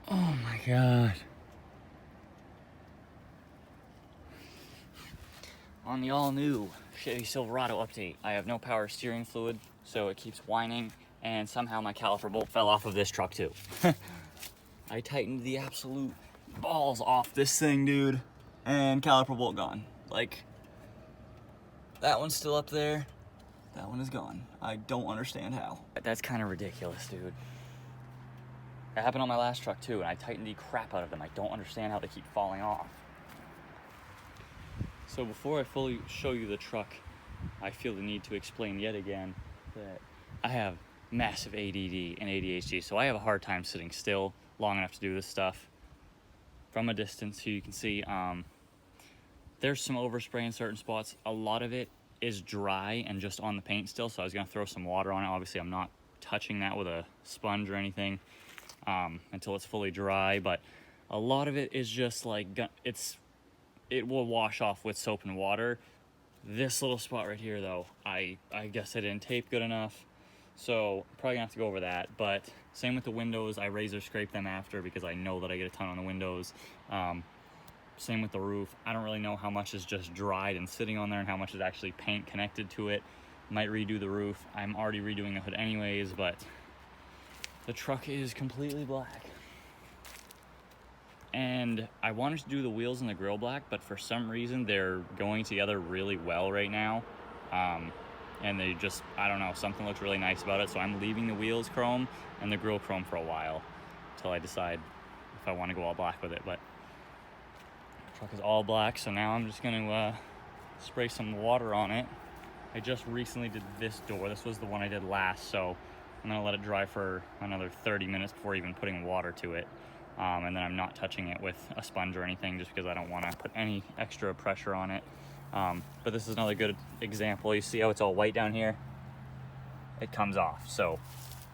Oh my God. On the all-new Chevy Silverado update, I have no power steering fluid, so it keeps whining, and somehow my caliper bolt fell off of this truck too. I tightened the absolute balls off this thing, dude, and caliper bolt gone. Like, that one's still up there, that one is gone. I don't understand how. That's kind of ridiculous, dude. That happened on my last truck too, and I tightened the crap out of them. I don't understand how they keep falling off. So before I fully show you the truck, I feel the need to explain yet again that I have massive ADD and ADHD, so I have a hard time sitting still long enough to do this stuff. From a distance, here you can see there's some overspray in certain spots. A lot of it is dry and just on the paint still, so I was gonna throw some water on it. Obviously, I'm not touching that with a sponge or anything until it's fully dry, but a lot of it is just like, it will wash off with soap and water. This little spot right here though, I guess I didn't tape good enough, so probably gonna have to go over that. But same with the windows, I razor scrape them after because I know that I get a ton on the windows. Same with the roof. I don't really know how much is just dried and sitting on there and how much is actually paint connected to it. Might redo the roof. I'm already redoing the hood anyways, but the truck is completely black. And I wanted to do the wheels and the grill black, but for some reason they're going together really well right now. And they just, I don't know, something looks really nice about it. So I'm leaving the wheels chrome and the grill chrome for a while until I decide if I want to go all black with it. But the truck is all black, so now I'm just gonna spray some water on it. I just recently did this door. This was the one I did last, so I'm gonna let it dry for another 30 minutes before even putting water to it. And then I'm not touching it with a sponge or anything just because I don't want to put any extra pressure on it. But this is another good example. You see how it's all white down here? It comes off. So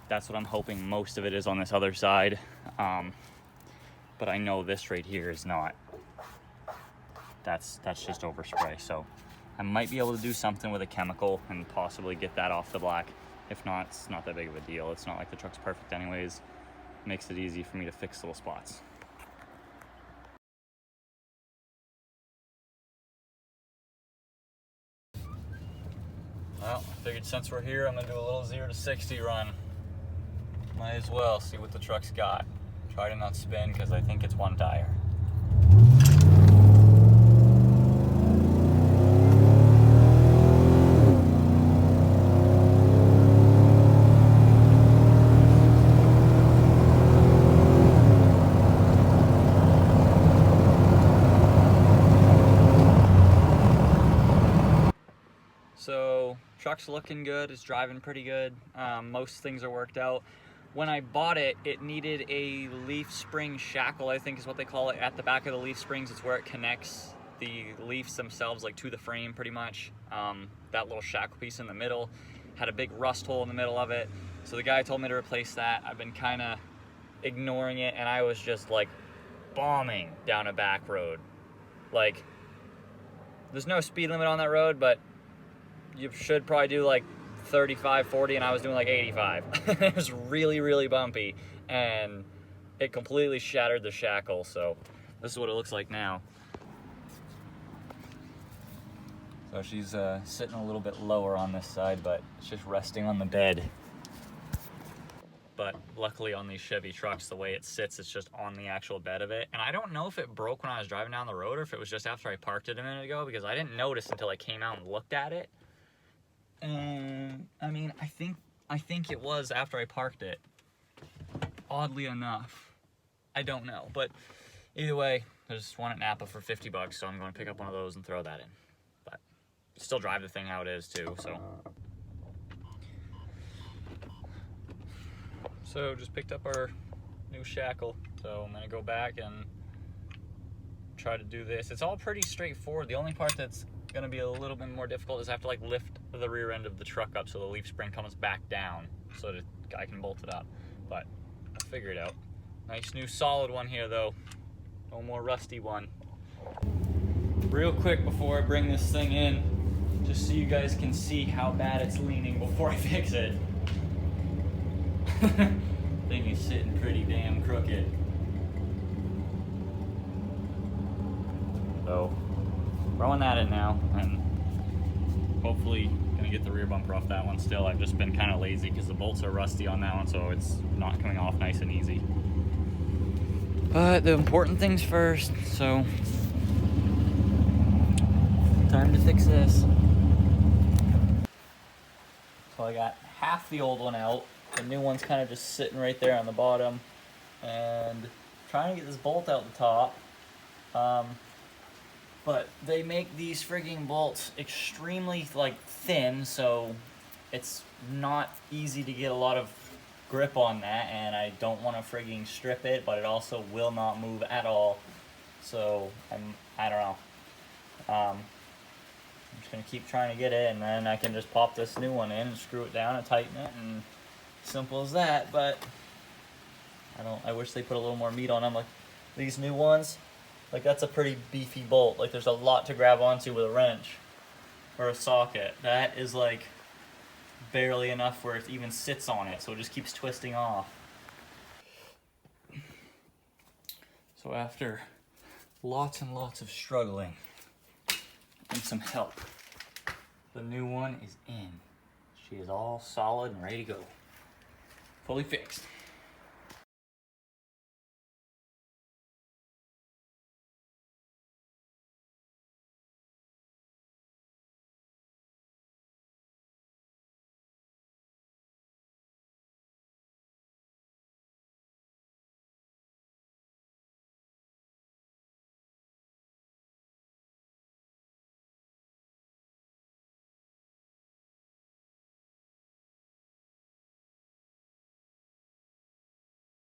that's what I'm hoping most of it is on this other side. But I know this right here is not. That's just overspray. So I might be able to do something with a chemical and possibly get that off the black. If not, it's not that big of a deal. It's not like the truck's perfect anyways. Makes it easy for me to fix little spots. Well, I figured since we're here, I'm gonna do a little 0 to 60 run. Might as well see what the truck's got. Try to not spin because I think it's one tire. So truck's looking good, it's driving pretty good. Most things are worked out. When I bought it, it needed a leaf spring shackle, I think is what they call it, at the back of the leaf springs. It's where it connects the leaves themselves, like to the frame pretty much. That little shackle piece in the middle had a big rust hole in the middle of it. So the guy told me to replace that. I've been kind of ignoring it, and I was just like bombing down a back road. Like, there's no speed limit on that road, but you should probably do like 35, 40, and I was doing like 85. It was really, really bumpy, and it completely shattered the shackle, so this is what it looks like now. So she's sitting a little bit lower on this side, but it's just resting on the bed. But luckily on these Chevy trucks, the way it sits, it's just on the actual bed of it. And I don't know if it broke when I was driving down the road or if it was just after I parked it a minute ago, because I didn't notice until I came out and looked at it. I mean, I think it was after I parked it. Oddly enough. I don't know, but either way, there's one at Napa for 50 bucks, so I'm going to pick up one of those and throw that in. But still drive the thing how it is too, so. So just picked up our new shackle, so I'm gonna go back and try to do this. It's all pretty straightforward. The only part that's gonna be a little bit more difficult is I have to like lift the rear end of the truck up so the leaf spring comes back down so that I can bolt it up. But figure it out. Nice new solid one here though. No more rusty one. Real quick before I bring this thing in, just so you guys can see how bad it's leaning before I fix it. Thing is sitting pretty damn crooked. So, throwing that in now, and hopefully gonna get the rear bumper off that one still. I've just been kind of lazy because the bolts are rusty on that one, so it's not coming off nice and easy. But the important things first, so time to fix this. So I got half the old one out. The new one's kind of just sitting right there on the bottom, and trying to get this bolt out the top. But they make these frigging bolts extremely thin, so it's not easy to get a lot of grip on that, and I don't want to frigging strip it, but it also will not move at all. So I don't know. I'm just gonna keep trying to get it, and then I can just pop this new one in and screw it down and tighten it, and simple as that. But I wish they put a little more meat on them. Like these new ones, like that's a pretty beefy bolt. Like there's a lot to grab onto with a wrench or a socket. That is like barely enough where it even sits on it, so it just keeps twisting off. So after lots and lots of struggling and some help, the new one is in. She is all solid and ready to go. Fully fixed.